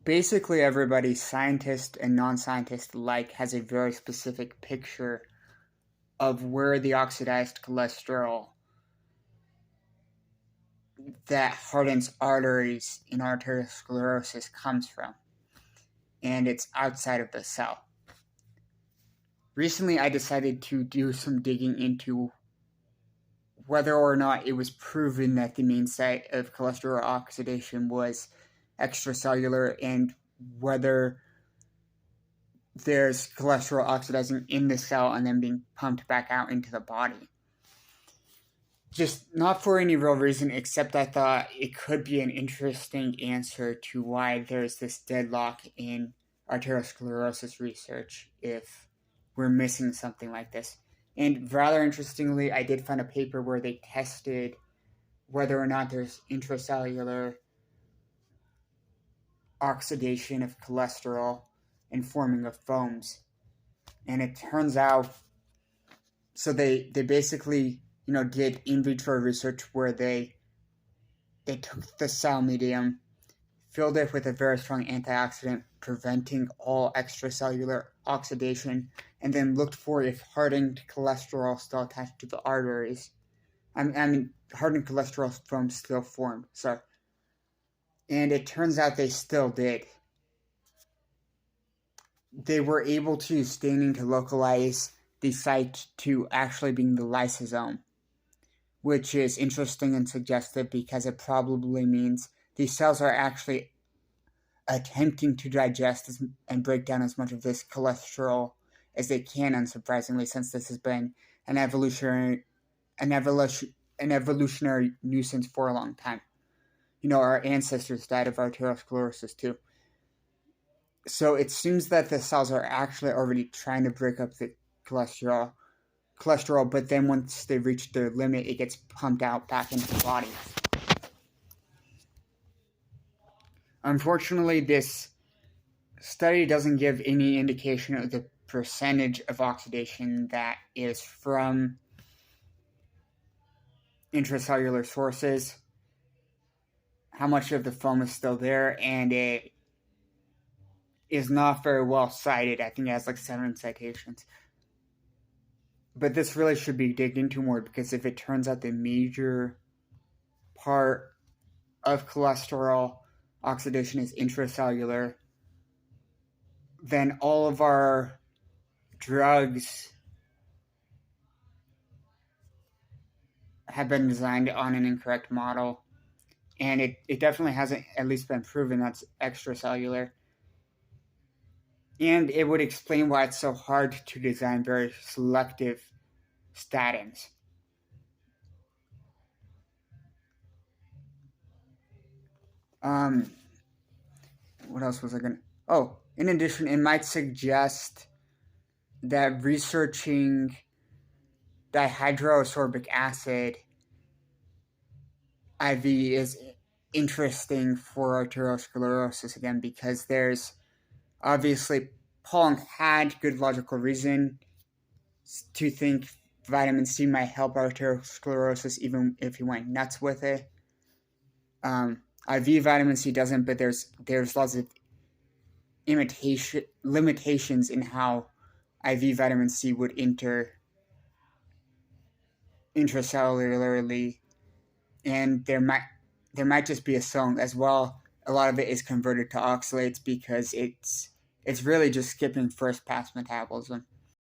basically everybody, scientist and non-scientist alike, has a very specific picture of where the oxidized cholesterol that hardens arteries in arteriosclerosis comes from, and it's outside of the cell. Recently, I decided to do some digging into whether or not it was proven that the main site of cholesterol oxidation was extracellular, and whether there's cholesterol oxidizing in the cell and then being pumped back out into the body. Just not for any real reason, except I thought it could be an interesting answer to why there's this deadlock in arteriosclerosis research if we're missing something like this. And rather interestingly, I did find a paper where they tested whether or not there's intracellular oxidation of cholesterol and forming of foams. And it turns out, so they basically, did in vitro research where they took the cell medium, filled it with a very strong antioxidant, preventing all extracellular oxidation, and then looked for if hardened cholesterol still attached to the arteries. I mean hardened cholesterol foam still formed. Sorry. And it turns out they still did. They were able to use staining to localize the site to actually being the lysosome, which is interesting and suggestive because it probably means these cells are actually attempting to digest and break down as much of this cholesterol as they can, unsurprisingly, since this has been an evolutionary nuisance for a long time. Our ancestors died of arteriosclerosis too. So it seems that the cells are actually already trying to break up the cholesterol, but then once they reach their limit, it gets pumped out back into the body. Unfortunately, this study doesn't give any indication of the percentage of oxidation that is from intracellular sources, how much of the foam is still there, and it is not very well cited. I think it has like 7 citations. But this really should be digged into more, because if it turns out the major part of cholesterol oxidation is intracellular, then all of our drugs have been designed on an incorrect model. And it definitely hasn't at least been proven that's extracellular. And it would explain why it's so hard to design very selective statins. What else was I going to... Oh, in addition, it might suggest that researching dihydroascorbic acid IV is interesting for arteriosclerosis again, because there's obviously Paul had good logical reason to think vitamin C might help arteriosclerosis, even if he went nuts with it. IV vitamin C doesn't, but there's lots of limitations in how IV vitamin C would enter intracellularly, and there might just be a song as well. A lot of it is converted to oxalates because it's really just skipping first pass metabolism.